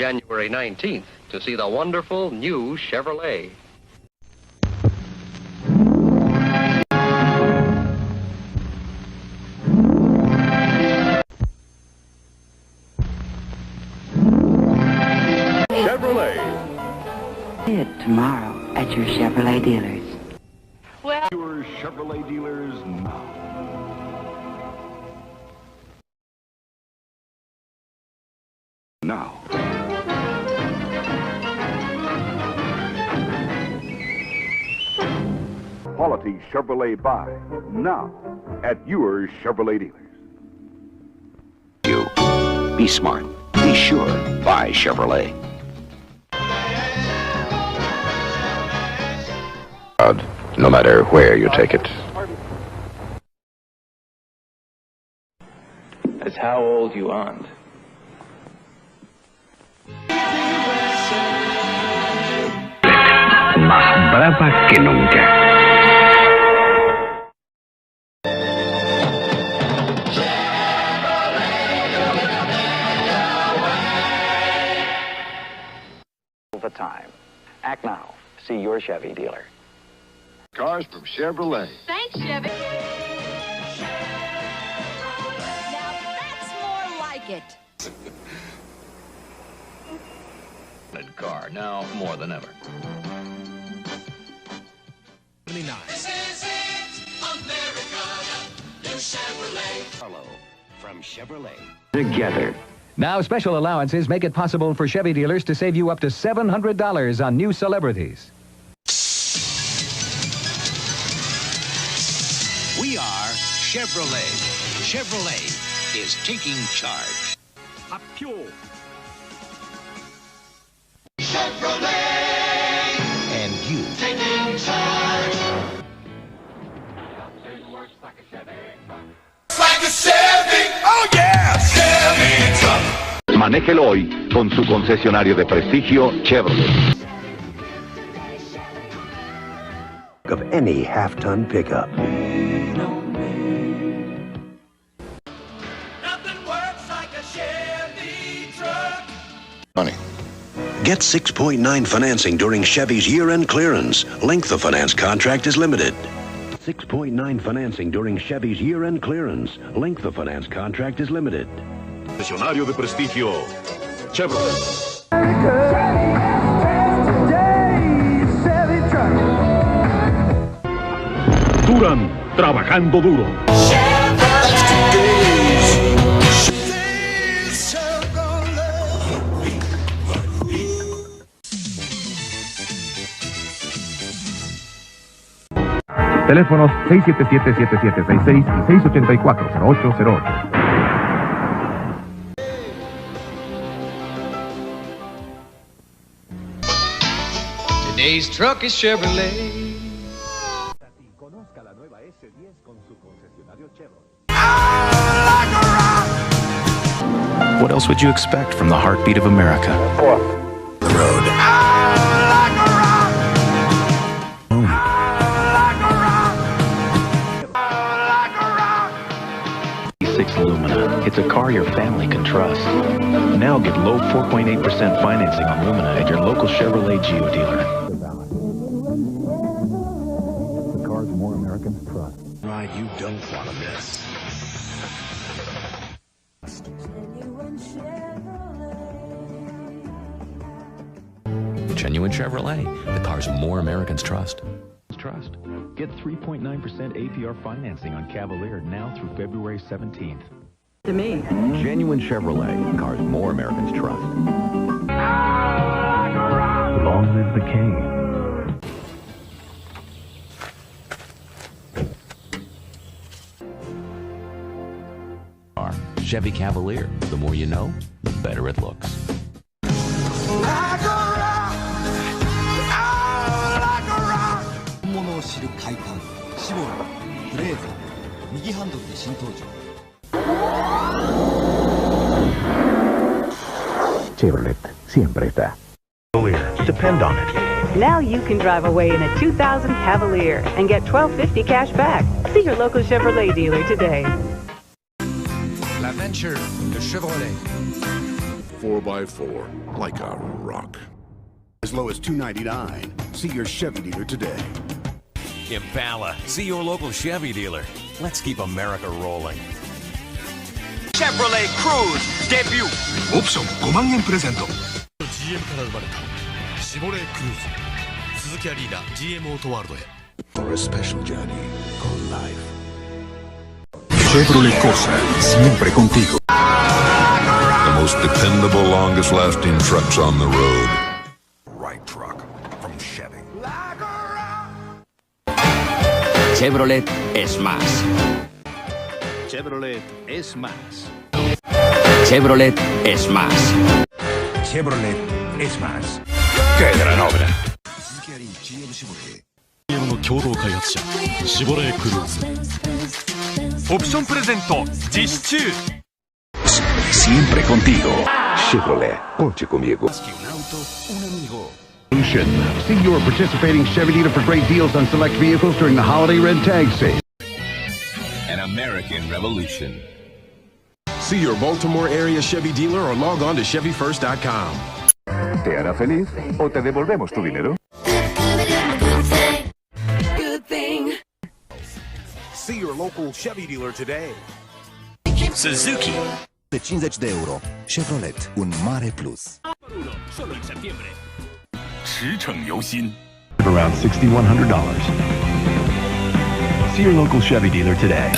January 19th to see the wonderful new Chevrolet. Chevrolet. It tomorrow at your Chevrolet dealers. Well, Your Chevrolet dealers now. Now. Quality Chevrolet buy now at your Chevrolet dealers. You. Be smart. Be sure. Buy Chevrolet. No matter where you take it. That's how old you aren't. Más brava que nunca. The time. Act now. See your Chevy dealer. Cars from Chevrolet. thanks, Chevy. Now that's more like it. Car now more than ever. This is it, America, new Chevrolet. Hello from Chevrolet. Together. Now, special allowances make it possible for Chevy dealers to save you up to $700 on new celebrities. We are Chevrolet. Chevrolet is taking charge. Chevrolet, And you. taking charge. Like a Chevy. Oh yeah, Chevy truck. Manéjelo hoy con su concesionario de prestigio Chevrolet. Of any half-ton pickup. Nothing works like a Chevy truck. Money. Get 6.9 financing during Chevy's year-end clearance. Length of finance contract is limited. 6.9 financing during Chevy's year-end clearance. Length of finance contract is limited. Concesionario de prestigio Chevrolet. Duran, trabajando duro. Teléfonos 677-7766 y 684-0808. Today's truck is Chevrolet. Conozca la nueva S10 con su concesionario Chevrolet. What else would you expect from the heartbeat of America? The road. 6 Lumina. It's a car your family can trust. Now get low 4.8% financing on Lumina at your local Chevrolet Geo dealer. The cars more Americans trust. Ride you don't want to miss. Genuine Chevrolet. The cars more Americans trust. Trust. Get 3.9% APR financing on Cavalier now through February 17th. To me. Genuine Chevrolet. Cars more Americans trust. Long live the king. Chevy Cavalier. The more you know, the better it looks. Chevrolet siempre está. Depend on it. Now you can drive away in a 2000 Cavalier and get $12.50 cash back. See your local Chevrolet dealer today. L'aventure de Chevrolet. 4x4 like a rock. As low as $299. See your Chevy dealer today. Impala. See your local Chevy dealer. Let's keep America rolling. Chevrolet Cruze debut. 옵션 5만엔 프레젠토. GMから生まれたシボレークルーズ鈴木アリーナ GM オートワールドへ For a special journey called life. Chevrolet Corsa, siempre contigo. The most dependable, longest-lasting trucks on the road. Right truck from Chevy. Chevrolet es más. Chevrolet es más. Chevrolet es más. Chevrolet es más. ¡Qué gran obra! GM の共同開発者シボレークルーズオプションプレゼント実施中 Siempre contigo. Chevrolet, ponche conmigo. See your participating Chevy dealer for great deals on select vehicles during the holiday red tag sale. An American Revolution. See your Baltimore area Chevy dealer or log on to ChevyFirst.com. ¿Te hará feliz o te devolvemos tu dinero? See your local Chevy dealer today. Suzuki. €50 Chevrolet, un mare plus. Solo en septiembre. 驰骋由心 Around $6,100. See your local Chevy dealer today.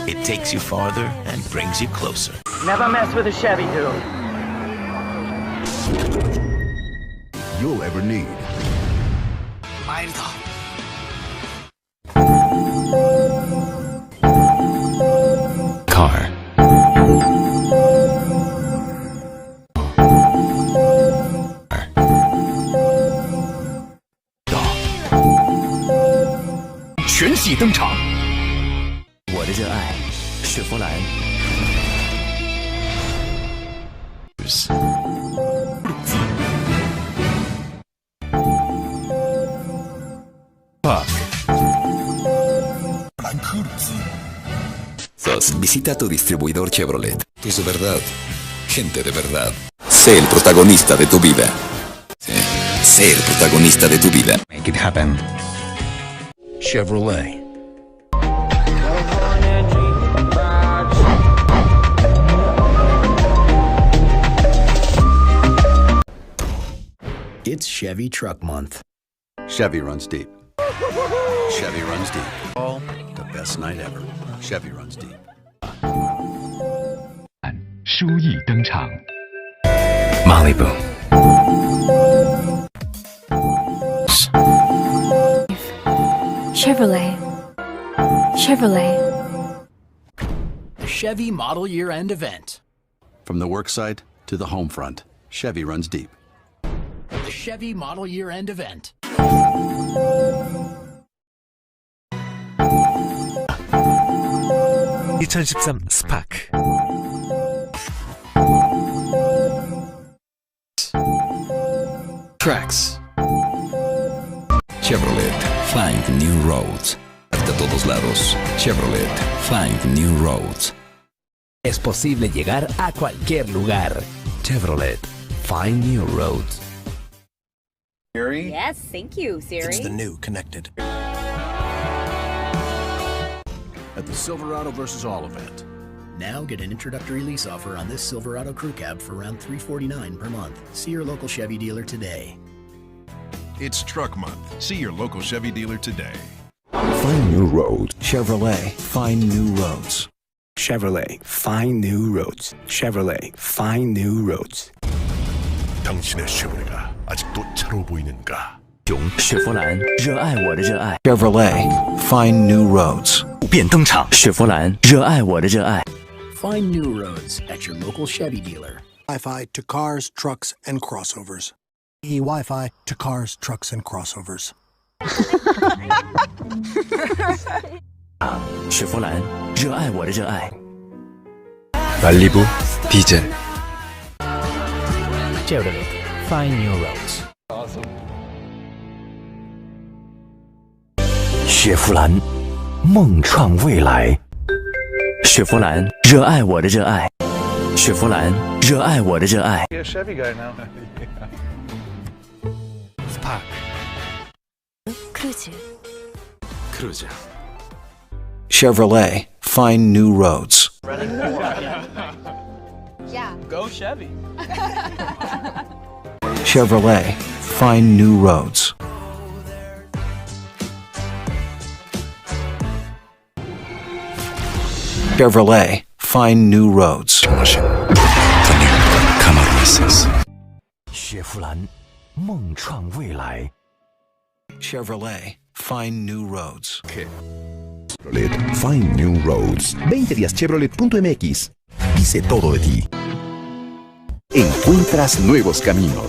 It takes you farther and brings you closer. Never mess with a Chevy, dude. You'll ever need. Car. Visita tu distribuidor Chevrolet. Tus de verdad. Gente de verdad. Sé el protagonista de tu vida. Sí. Sé el protagonista de tu vida. Make it happen. Chevrolet. It's Chevy Truck Month. Chevy runs deep. Chevy runs deep. Oh, the best night ever. Chevy runs deep. 书艺登场 Malibu. Chevrolet. Chevrolet. The Chevy Model Year End Event. From the worksite to the home front, Chevy runs deep. The Chevy Model Year End Event. Spark. Tracks. Chevrolet, find new roads. De todos lados, Chevrolet, find new roads. Es posible llegar a cualquier lugar. Chevrolet, find new roads. Siri? Yes, thank you, Siri. It's the new connected. At the Silverado vs. All event. Now get an introductory lease offer on this Silverado Crew Cab for around $349 per month. See your local Chevy dealer today. It's Truck Month. See your local Chevy dealer today. Find new roads. Chevrolet, find new roads. Chevrolet, find new roads. Chevrolet, find new roads. 당신의 쉐보레가 아직도 차로 보이는가? 雪佛兰，热爱我的热爱。 Chevrolet, find new roads. 便登场，雪佛兰，热爱我的热爱。 Find new roads at your local Chevy dealer. Wi-Fi to cars, trucks, and crossovers. E-Wi-Fi to cars, trucks, and crossovers. 雪佛兰，热爱我的热爱。 말리부 디젤. Chevrolet, find new roads. 雪佛兰，梦创未来。雪佛兰，热爱我的热爱。雪佛兰，热爱我的热爱。 You're a Chevy guy now. Spark. Cruiser. Chevrolet, find new roads. Yeah. Go Chevy. Chevrolet, find new roads. Chevrolet, find new roads. Camaro SS. 雪佛兰，梦创未来。 Chevrolet, find new roads. Chevrolet, find new roads. 20 días Chevrolet.mx. Dice todo de ti. Encuentras nuevos caminos.